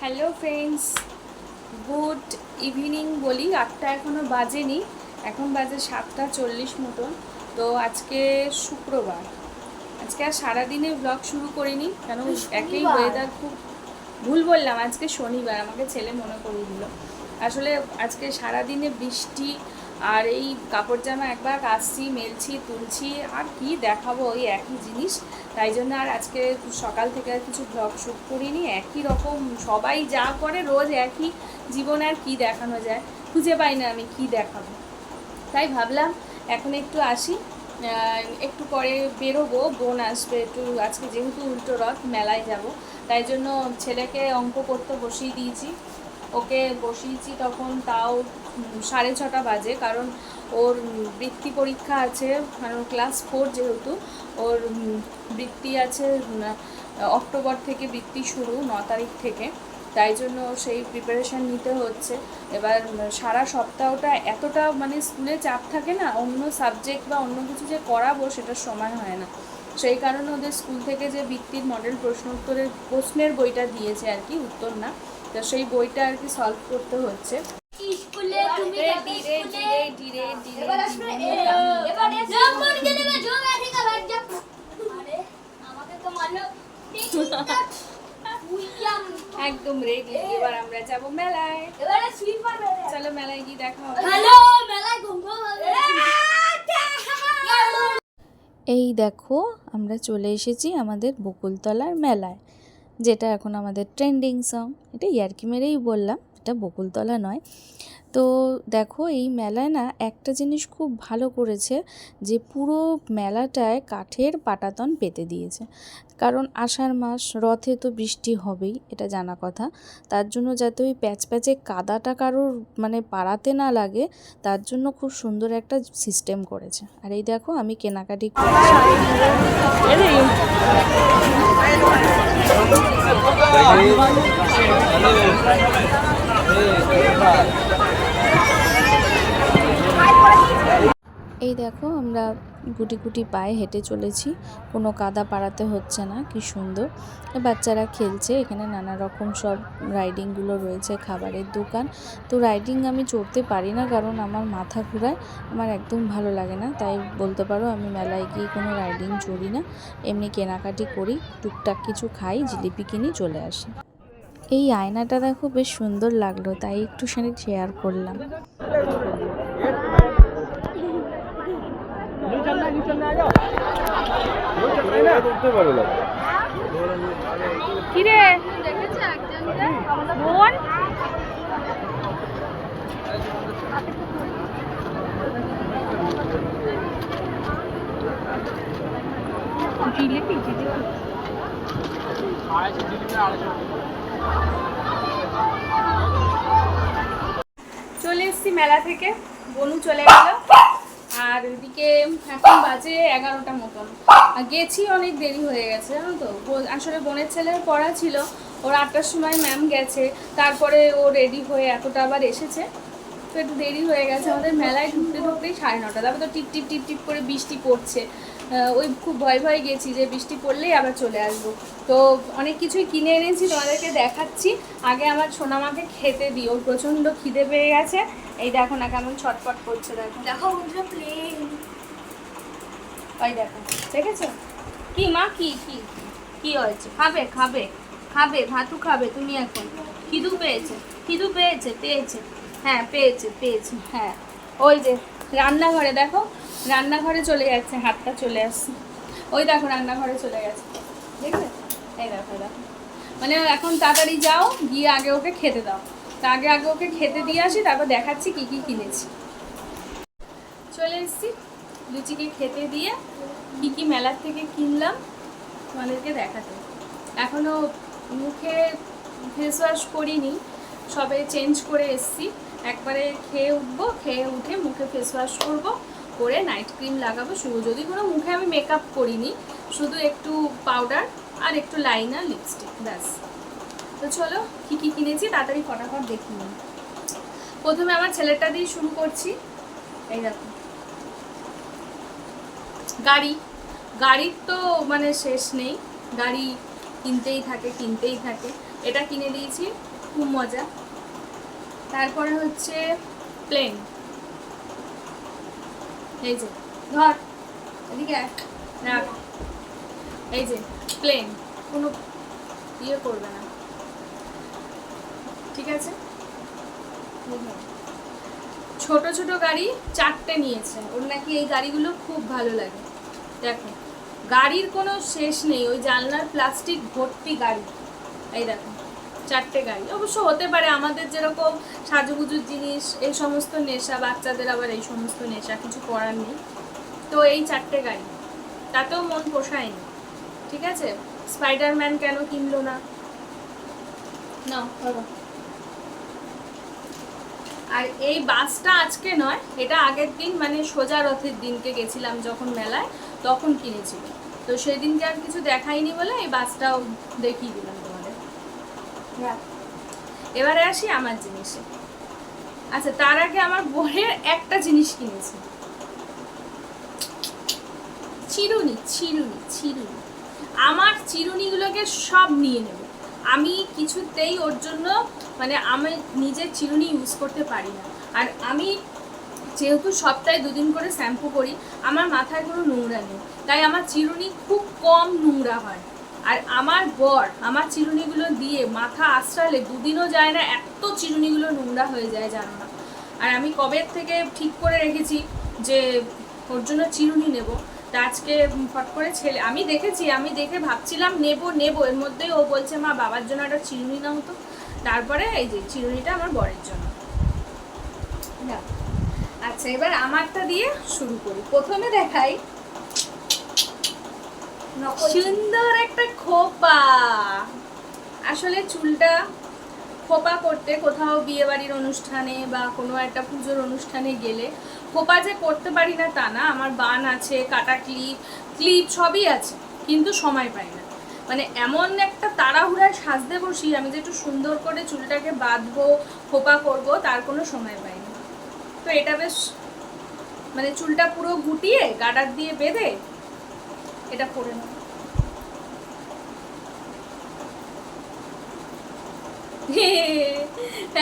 Hello friends, good evening বলি। 8টা এখনও বাজেনি, এখন বাজে 7টা 40 মতন। তো আজকে শুক্রবার, আজকে আর সারাদিনে ব্লগ শুরু করিনি, কেন একই ওয়েদার খুব ভুল বললাম, আজকে শনিবার, আমাকে ছেলে মনে করিয়ে দিল। আসলে আজকে সারাদিনে বৃষ্টি, আর এই কাপড় জামা একবার কাচছি, মেলছি, তুলছি, আর কি দেখাবো, ওই একই জিনিস। তাই জন্য আর আজকে সকাল থেকে আর কিছু ব্লগ শ্যুট করিনি। একই রকম সবাই যা করে, রোজ একই জীবন, আর কি দেখানো যায়, খুঁজে পাই না আমি কি দেখাবো। তাই ভাবলাম এখন একটু আসি, একটু পরে বেরোবো, বোন আসবে একটু, আজকে যেহেতু উল্টো রথ, মেলায় যাব। তাই জন্য ছেলেকে অঙ্ক করতে বসিয়ে দিয়েছি, ওকে বসিয়েছি তখন তাও 6:30 বাজে, কারণ ওর বৃত্তি পরীক্ষা আছে, মানে ক্লাস 4 যেহেতু, ওর বৃত্তি আছে অক্টোবর থেকে, বৃত্তি শুরু 9 তারিখ থেকে। তাই জন্য সেই প্রিপারেশান নিতে হচ্ছে। এবার সারা সপ্তাহটা এতটা মানে স্কুলে চাপ থাকে না, অন্য সাবজেক্ট বা অন্য কিছু যে করাবো সেটার সময় হয় না। সেই কারণে ওদের স্কুল থেকে যে বৃত্তির মডেল প্রশ্নের বইটা দিয়েছে আর কি, উত্তর না, তো সেই বইটা আর কি সলভ করতে হচ্ছে। একদম রেডি, এবার আমরা যাব মেলায়। চলো মেলায় গিয়ে দেখা হবে। এই দেখো, আমরা চলে এসেছি আমাদের বকুলতলার মেলায়, যেটা এখন আমাদের ট্রেন্ডিং সং। এটা ইয়ার্কি মেরেই বললাম, এটা বকুলতলা নয়। তো দেখো, এই মেলায় না একটা জিনিস খুব ভালো করেছে, যে পুরো মেলাটায় কাঠের পাটাতন পেতে দিয়েছে। কারণ আষাঢ় মাস, রথে তো বৃষ্টি হবেই, এটা জানা কথা। তার জন্য যাতে ওই প্যাচে কাদাটা কারোর মানে পাড়াতে না লাগে, তার জন্য খুব সুন্দর একটা সিস্টেম করেছে। আর এই দেখো, আমি কেনাকাটি করছি। এই দেখো, আমরা গুটি গুটি পায়ে হেঁটে চলেছি, কোনো কাদা পাড়াতে হচ্ছে না, কি সুন্দর। বাচ্চারা খেলছে, এখানে নানা রকম সব রাইডিংগুলো রয়েছে, খাবারের দোকান। তো রাইডিং আমি চড়তে পারি না, কারণ আমার মাথা ঘোরায়, আমার একদম ভালো লাগে না। তাই বলতে পারো আমি মেলায় গিয়ে কোনো রাইডিং চড়ি না, এমনি কেনাকাটি করি, টুকটাক কিছু খাই, জিলিপি কিনি, চলে আসি। এই আয়নাটা দেখো, বেশ সুন্দর লাগলো, তাই একটুখানি শেয়ার করলাম। কিরে বোন, জিলিপি চলে এসছি মেলা থেকে, বনু চলে গেল। আর ওইদিকে এখন বাজে 11টা মতন, গেছি অনেক দেরি হয়ে গেছে, জানো তো। আসলে বোনের ছেলের পড়া ছিল, ওর 8টার সময় ম্যাম গেছে, তারপরে ও রেডি হয়ে এতটা আবার এসেছে, তো একটু দেরি হয়ে গেছে আমাদের। মেলায় ঢুকতে ঢুকতেই 9:30, তারপর তো টিপ টিপ টিপ টিপ করে বৃষ্টি পড়ছে। ওই খুব ভয় ভয় গেছি যে বৃষ্টি পড়লেই আবার চলে আসবো। তো অনেক কিছুই কিনে এনেছি, তোমাদেরকে দেখাচ্ছি। আগে আমার সোনামাকে খেতে দিই, ওর প্রচণ্ড খিদে পেয়ে গেছে। এই দেখো না কেমন ছটফট করছে, দেখো দেখো প্লেন, ওই দেখো, দেখেছো? কি মা, কি কি কি হয়েছে? খাবে খাবে খাবে, ভাতু খাবে তুমি এখন? খিদু পেয়েছে, খিদু পেয়েছে, পেয়েছে, হ্যাঁ পেয়েছে পেয়েছে, হ্যাঁ। ওই যে রান্নাঘরে দেখো, রান্নাঘরে চলে যাচ্ছে, হাতটা চলে আসছে, ওই দেখো রান্নাঘরে চলে গেছে, দেখবে? এই দেখো দেখো, মানে এখন তাড়াতাড়ি যাও, গিয়ে আগে ওকে খেতে দাও। তা আগে আগে ওকে খেতে দিয়ে আসি, তারপর দেখাচ্ছি কি কি কিনেছি। চলে এসেছি, লুচিকে খেতে দিয়ে কী কী মেলার থেকে কিনলাম তোমাদেরকে দেখাতে। এখনও মুখে ফেস ওয়াশ করিনি, সবে চেঞ্জ করে এসছি। একবারে খেয়ে উঠবো, খেয়ে উঠে মুখে ফেস ওয়াশ করবো, করে নাইট ক্রিম লাগাবো শুধু। যদি কোনো মুখে আমি মেকআপ করিনি, শুধু একটু পাউডার আর একটু লাইনার, লিপস্টিক, ব্যাস। তো চলো কী কী কিনেছি তাড়াতাড়ি ফটাফট দেখি। প্রথমে আমার ছেলেটা দিয়ে শুরু করছি। এই দেখো, গাড়ির তো মানে শেষ নেই, গাড়ি কিনতেই থাকে কিনতেই থাকে। এটা কিনে দিয়েছি, খুব মজা। তারপরে হচ্ছে প্লেন, এই যে ধর এদিকে রাখ, এই যে প্লেন, কোনো ইয়ে করবে না, ঠিক আছে। ছোট ছোট গাড়ি 4টে নিয়েছে, ওর নাকি এই গাড়িগুলো খুব ভালো লাগে। দেখো গাড়ির কোনো শেষ নেই, ওই জানলার প্লাস্টিক ভর্তি গাড়ি। এই দেখো 4টে গাড়ি। অবশ্য হতে পারে আমাদের যেরকম সাজুগুজুর জিনিস এই সমস্ত নেশা, বাচ্চাদের আবার এই সমস্ত নেশা, কিছু করার নেই। তো এই 4টে গাড়ি, তাতেও মন পোষায়নি, ঠিক আছে। স্পাইডারম্যান কেন কিনলো না, না বাবা। আর এই বাসটা আজকে নয়, এটা আগের দিন মানে সোজা রথের দিনকে গেছিলাম যখন মেলায়, তখন কিনেছিল। তো সেদিনকে আর কিছু দেখাইনি বলে এই বাসটাও দেখিয়ে দিলাম তোমাদের। এবারে আসি আমার জিনিসে। আচ্ছা তার আগে আমার বোনের একটা জিনিস কিনেছি, চিরুনি। চিরুনি চিরুনি আমার চিরুনিগুলোকে সব নিয়ে নেব। আমি কিছুতেই ওর জন্য মানে আমি নিজের চিরুনি ইউজ করতে পারি না। আর আমি যেহেতু সপ্তাহে 2 দিন করে শ্যাম্পু করি, আমার মাথায় কোনো নোংরা নেই, তাই আমার চিরুনি খুব কম নোংরা হয়। আর আমার বর আমার চিরুনিগুলো দিয়ে মাথা আশ্রালে 2 দিনও যায় না, এত চিরুনিগুলো নোংরা হয়ে যায় জানো না। আর আমি কবে থেকে ঠিক করে রেখেছি যে ওর জন্য চিরুনি নেব। তা আজকে ফট করে ছেলে, আমি দেখে ভাবছিলাম নেব, এর মধ্যেই ও বলছে মা বাবার জন্য একটা চিরুনি নাও তো। তারপরে এই যে চিরুনিটা আমার বরের জন্য। আচ্ছা এবার আমারটা দিয়ে শুরু করি। প্রথমে দেখাই সুন্দর একটা খোপা। আসলে চুলটা খোপা করতে কোথাও বিয়ে বাড়ির অনুষ্ঠানে বা কোনো একটা পুজোর অনুষ্ঠানে গেলে খোপা যে করতে পারি না তা না, আমার বান আছে, কাটা ক্লিপ সবই আছে, কিন্তু সময় পাই না। মানে এমন একটা তাড়াহুড়ায় সাজতে বসি আমি যে একটু সুন্দর করে চুলটাকে বাঁধবো, খোপা করব, তার কোনো সময় পাই না। তো এটা বেশ মানে চুলটা পুরো গুটিয়ে গার্ডার দিয়ে বেঁধে এটা পরে নেব।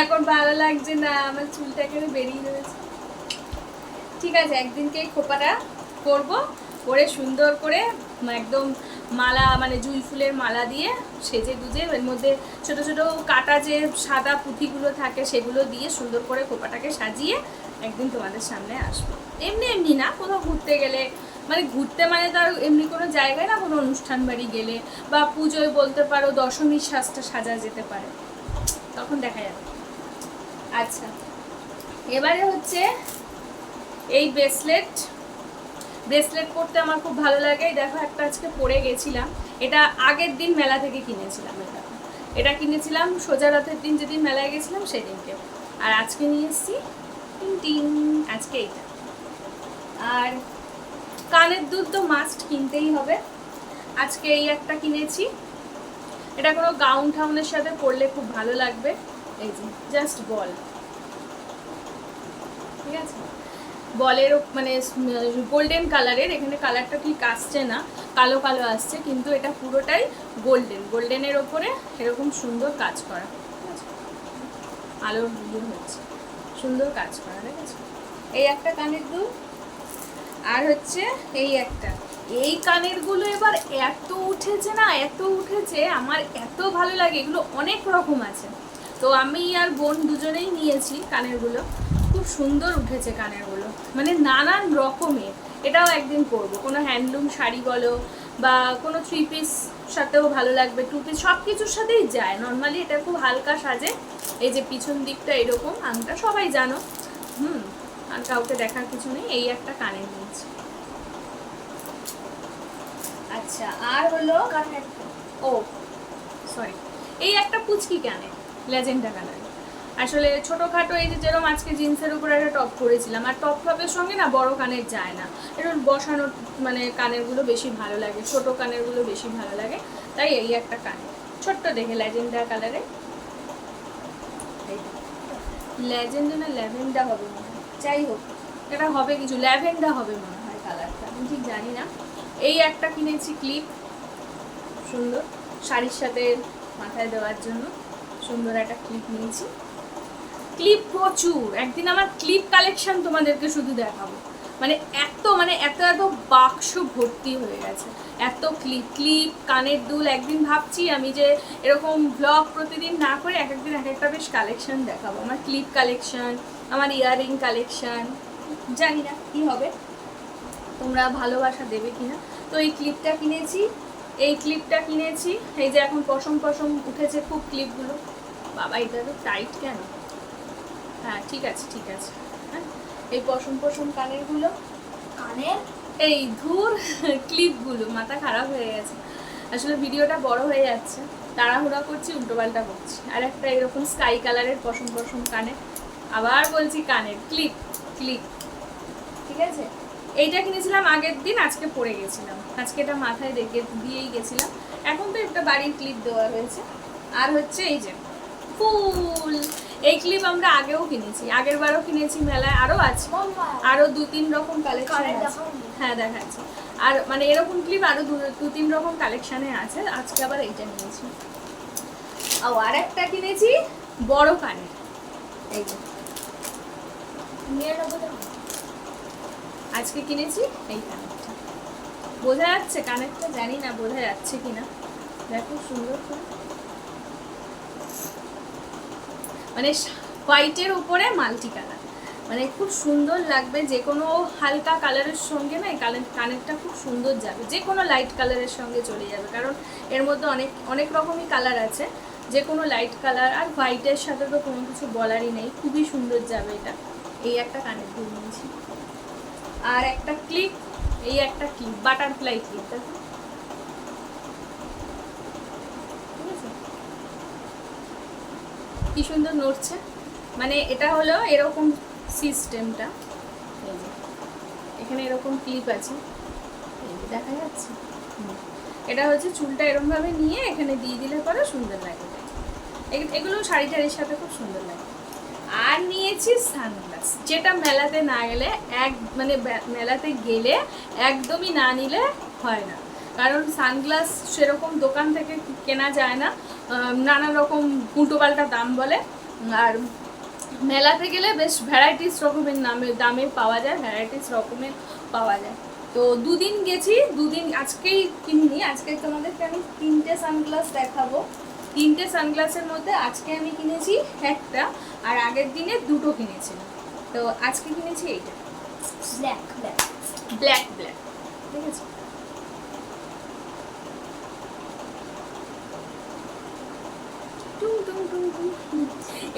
এখন ভালো লাগছে না, আমার চুলটা এখানে বেরিয়ে রয়েছে। ঠিক আছে, একদিনকে এই খোপাটা করব, করে সুন্দর করে একদম মালা মানে জুঁই ফুলের মালা দিয়ে সেজে গুজে, এর মধ্যে ছোট ছোট কাটা যে সাদা পুঁথিগুলো থাকে সেগুলো দিয়ে সুন্দর করে খোপাটাকে সাজিয়ে একদিন তোমাদের সামনে আসবো। এমনি না, কোথাও ঘুরতে গেলে, মানে ঘুরতে মানে তার এমনি কোনো জায়গায় না, কোনো অনুষ্ঠান বাড়ি গেলে বা পুজোয় বলতে পারো দশমীর সাজটা সাজা যেতে পারে, তখন দেখা যাবে। আচ্ছা এবারে হচ্ছে এই ব্রেসলেট পরতে আমার খুব ভালো লাগে। দেখো একটা আজকে পরে গেছিলাম, এটা আগের দিন মেলা থেকে কিনেছিলাম। এটা কিনেছিলাম সোজা রথের দিন যেদিন মেলায় গেছিলাম সেদিনকে। আর আজকে নিয়ে এসেছি আজকে এইটা। আর কানের দুল তো মাস্ট কিনতেই হবে, আজকে এই একটা কিনেছি। এটা কোনো গাউন ঠাউনের সাথে পরলে খুব ভালো লাগবে। এই যে জাস্ট বল, ঠিক আছে, বলের মানে গোল্ডেন কালারের, এখানে কালারটা ঠিক আসছে না, কালো কালো আসছে, কিন্তু এটা পুরোটাই গোল্ডেনের ওপরে এরকম সুন্দর কাজ করা, ঠিক আছে, আলোর ইয়ে হচ্ছে, সুন্দর কাজ করা, ঠিক আছে। এই একটা কানের দুল, আর হচ্ছে এই কানের গুলো এবার এত উঠেছে না, আমার এত ভালো লাগে। এগুলো অনেক রকম আছে, তো আমি আর বোন দুজনেই নিয়েছি কানেরগুলো। খুব সুন্দর উঠেছে কানেরগুলো, মানে নানান রকমের। এটাও একদিন পরবো, কোনো হ্যান্ডলুম শাড়ি বলো বা কোনো 3 পিস সাথেও ভালো লাগবে, 2 পিস, সব কিছুর সাথেই যায়। নর্মালি এটা খুব হালকা সাজে। এই যে পিছন দিকটা এরকম, আংটা সবাই জানো, আর কাউকে দেখার কিছু নেই। এই একটা কানের নিয়েছি। আচ্ছা আর হলো সরি, এই একটা পুচকি কানের, লেজেন্ডা কানের। আসলে ছোটোখাটো এই যে যেরকম আজকে জিন্সের উপর একটা টপ পরেছিলাম, আর টপের সঙ্গে না বড় কানের যায় না, একটু বসানো মানে কানেরগুলো বেশি ভালো লাগে, ছোটো কানেরগুলো বেশি ভালো লাগে, তাই এই একটা কানের ছোট্ট দেখে ল্যাজেন্ডার কালারে। ল্যাজেন্ডা না ল্যাভেন্ডার হবে মনে হয়, যাই হোক এটা হবে কিছু, ল্যাভেন্ডার হবে মনে হয় কালারটা, আমি ঠিক জানি না। এই একটা কিনেছি ক্লিপ, সুন্দর, শাড়ির সাথে মাথায় দেওয়ার জন্য সুন্দর একটা ক্লিপ নিয়েছি। ক্লিপ প্রচুর, একদিন আমার ক্লিপ কালেকশন তোমাদেরকে শুধু দেখাবো। মানে এত বাক্স ভর্তি হয়ে গেছে, এত ক্লিপ কানের দুল। একদিন ভাবছি আমি যে এরকম ব্লগ প্রতিদিন না করে এক একদিন এক একটা বেশ কালেকশন দেখাবো। আমার ক্লিপ কালেকশন, আমার ইয়াররিং কালেকশন, জানি না কি হবে, তোমরা ভালোবাসা দেবে কিনা। তো এই ক্লিপটা কিনেছি, এই যে এখন পশম উঠেছে খুব ক্লিপগুলো। বাবা এটা তো টাইট কেন? হ্যাঁ ঠিক আছে হ্যাঁ, এই পশম কানেরগুলো, কানের এই ধুর ক্লিপগুলো, মাথা খারাপ হয়ে গেছে। আসলে ভিডিওটা বড় হয়ে যাচ্ছে, তাড়াহুড়া করছি, উল্টোপাল্টা করছি। আর একটা এরকম স্কাই কালারের পশম কানের, আবার বলছি কানের ক্লিপ, ঠিক আছে। এইটা কিনেছিলাম আগের দিন, আজকে পরে গেছিলাম, আজকে এটা মাথায় দিয়েই গেছিলাম। এখন তো একটা বাড়ির ক্লিপ দেওয়া হয়েছে। আর হচ্ছে এই যে ফুল, এই ক্লিপ আমরা আগেও কিনেছি, আগের বারও কিনেছি মেলায়, আরও আছে, আরও 2-3 রকম কালেকশন আছে। হ্যাঁ দেখাচ্ছি। আর মানে এরকম ক্লিপ আরও 2-3 রকম কালেকশানে আছে। আজকে আবার এইটা নিয়েছি। আর একটা কিনেছি বড় কানের, এই যে আজকে কিনেছি এই কানেরটা। বোঝা যাচ্ছে কানেরটা? জানি না বোঝা যাচ্ছে কিনা, দেখো সুন্দর করে, মানে হোয়াইটের উপরে মাল্টি কালার, মানে খুব সুন্দর লাগবে। যে কোনো হালকা কালারের সঙ্গে না এই কানেরটা খুব সুন্দর যাবে, যে কোনো লাইট কালারের সঙ্গে চলে যাবে, কারণ এর মধ্যে অনেক রকমই কালার আছে। যে কোনো লাইট কালার আর হোয়াইটের সাথে তো কোনো কিছু বলারই নেই, খুবই সুন্দর যাবে এটা। এই একটা কানের দুল নিয়েছি। আর একটা ক্লিপ, এই একটা ক্লিপ, বাটারফ্লাই ক্লিপ, দেখো কি সুন্দর নড়ছে। মানে এটা হলো এরকম সিস্টেমটা, এখানে এরকম ক্লিপ আছে, দেখা যাচ্ছে। এটা হচ্ছে চুলটা এরকম ভাবে নিয়ে এখানে দিয়ে দিলে পরে সুন্দর লাগে। এগুলো শাড়িটার সাথে খুব সুন্দর লাগে। আর নিয়েছি সানগ্লাস, যেটা মেলাতে না গেলে মেলাতে গেলে একদমই না নিলে হয় না, কারণ সানগ্লাস সেরকম দোকান থেকে কেনা যায় না, নানা রকম উল্টোপাল্টা দাম বলে। আর মেলাতে গেলে বেশ ভ্যারাইটিস রকমের দামে পাওয়া যায়, তো 2 দিন গেছি, 2 দিন আজকেই কিনিনি। আজকে তোমাদেরকে আমি 3টে সানগ্লাস দেখাবো। 3টে সানগ্লাসের মধ্যে আজকে আমি কিনেছি একটা, আর আগের দিনে 2টো কিনেছিলাম। তো আজকে কিনেছি এইটা ব্ল্যাক, ঠিক আছে।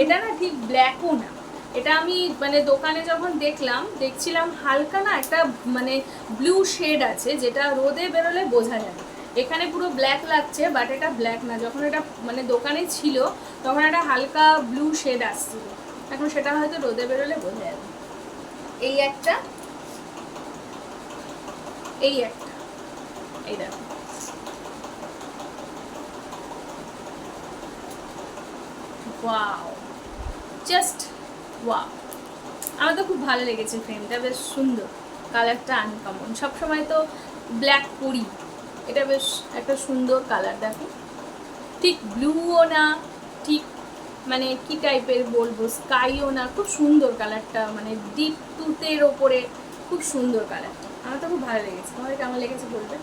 এটা না ঠিক ব্ল্যাকও না, এটা আমি মানে দোকানে যখন দেখছিলাম হালকা না একটা মানে ব্লু শেড আছে, যেটা রোদে বেরোলে বোঝা যাবে। এখানে পুরো ব্ল্যাক লাগছে, বাট এটা ব্ল্যাক না। যখন এটা মানে দোকানে ছিল তখন একটা হালকা ব্লু শেড আসছিল, এখন সেটা হয়তো রোদে বেরোলে বোঝা যাবে। এই একটা, এই দেখো, ওয়াও, জাস্ট ওয়াও। আমার তো খুব ভালো লেগেছে, ফ্রেমটা বেশ সুন্দর, কালারটা আনকমন। সবসময় তো ব্ল্যাক পরি, এটা বেশ একটা সুন্দর কালার। দেখো ঠিক ব্লুও না, ঠিক মানে কি টাইপের বলবো, স্কাইও না, খুব সুন্দর কালারটা, মানে ডিপ তুতের ওপরে খুব সুন্দর কালারটা। আমার তো খুব ভালো লেগেছে, তোমাদের কেমন লেগেছে বলবে।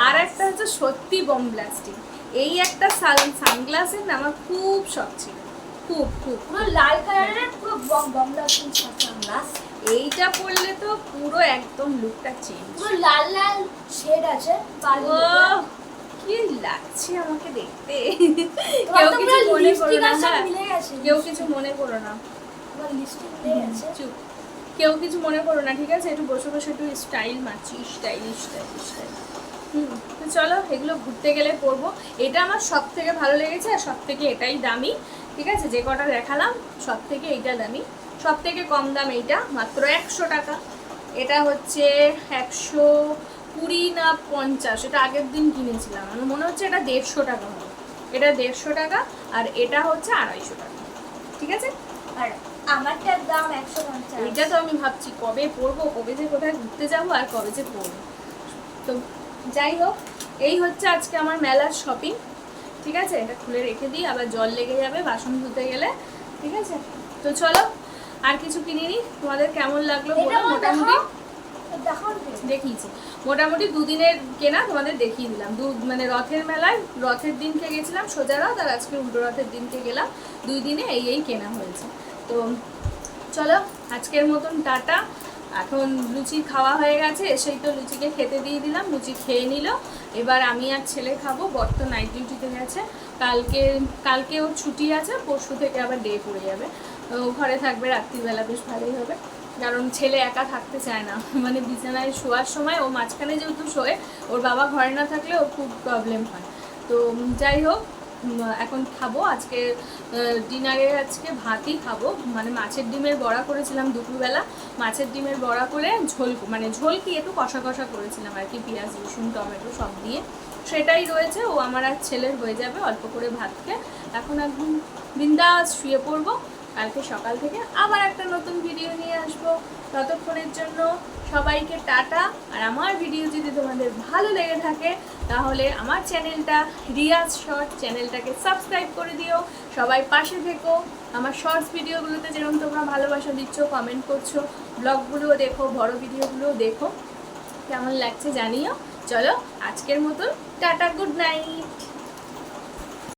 আর একটা হচ্ছে সত্যি বম ব্লাস্টিং, এই একটা সানগ্লাসের না আমার খুব শখ ছিল, খুব পুরো লাল কালারের, পুরো বম ব্লাস্টিং সানগ্লাস। এইটা পরলে তো পুরো একদম লুকটা চেঞ্জ, পুরো লাল শেড আছে। ও কি লাগছে আমাকে দেখতে। কেউ কিছু মনে করো না, কেউ কিছু মনে করো না, চুপ, কেউ কিছু মনে করো না, ঠিক আছে। একটু বসে একটু স্টাইল মারছি, স্টাইলিশ। তো চলো, এগুলো ঘুরতে গেলে পরবো। এটা আমার সব থেকে ভালো লেগেছে, আর সব থেকে এটাই দামি, ঠিক আছে। যে কটা দেখালাম সব থেকে এইটা দামি, সব থেকে কম দাম এইটা, মাত্র 100 টাকা। এটা হচ্ছে 120 না 50, এটা আগের দিন কিনেছিলাম, আমার মনে হচ্ছে এটা 150 টাকা হবে। এটা 150 টাকা, আর এটা হচ্ছে 250 টাকা, ঠিক আছে। আর আমারটার দাম 150। এইটা তো আমি ভাবছি কবে পরবো, কবে যে কোথায় ঘুরতে যাবো, আর কবে যে পরবো। তো যাই হোক, এই হচ্ছে আজকে আমার মেলার শপিং। ঠিক আছে, এটা খুলে রেখে দিই, আবার জল লেগে যাবে বাসন ধুতে গেলে। ঠিক আছে, তো চলো আর কিছু কিনিনি। তোমাদের কেমন লাগলো বলো। মোটামুটি দেখিয়েছি, মোটামুটি দুদিনের কেনা তোমাদের দেখিয়ে দিলাম। মানে রথের মেলায় রথের দিনকে গেছিলাম সোজা রথ, আর আজকে উল্টো রথের দিনকে গেলাম। 2 দিনে এই কেনা হয়েছে। তো চলো আজকের মতন টাটা। এখন লুচি খাওয়া হয়ে গেছে, এসেই তো লুচিকে খেতে দিয়ে দিলাম, লুচি খেয়ে নিল। এবার আমি আর ছেলে খাবো। বর তো নাইট ডিউটিতে গেছে, কালকে ওর ছুটি আছে, পরশু থেকে আবার ডে পড়ে যাবে। ও ঘরে থাকবে রাত্রিবেলা, বেশ ভালোই হবে। কারণ ছেলে একা থাকতে চায় না, মানে বিছানায় শোয়ার সময় ও মাঝখানে যেহেতু শোয়, ওর বাবা ঘরে না থাকলে ওর খুব প্রবলেম হয়। তো যাই হোক, এখন খাবো। আজকে ডিনারে আজকে ভাতই খাবো, মানে মাছের ডিমের বড়া করেছিলাম দুপুরবেলা। মাছের ডিমের বড়া করে ঝোল কি একটু কষা কষা করেছিলাম আর কি, পেঁয়াজ রসুন টমেটো সব দিয়ে, সেটাই রয়েছে। ও আমার আর ছেলের হয়ে যাবে অল্প করে ভাতকে। এখন একদম বিন্দাস শুয়ে পড়বো। কালকে সকাল থেকে আবার একটা নতুন ভিডিও নিয়ে আসবো। ততক্ষণের জন্য সবাইকে টাটা। আর আমার ভিডিও যদি তোমাদের ভালো লেগে থাকে তাহলে আমার চ্যানেলটা রিয়াজ শর্ট চ্যানেলটাকে সাবস্ক্রাইব করে দিও। সবাই পাশে থেকো। আমার শর্টস ভিডিওগুলোতে যেরকম তোমরা ভালোবাসা দিচ্ছ, কমেন্ট করছো, ব্লগগুলোও দেখো, বড় ভিডিওগুলোও দেখো, কেমন লাগছে জানিও। চলো আজকের মতন টাটা, গুড নাইট।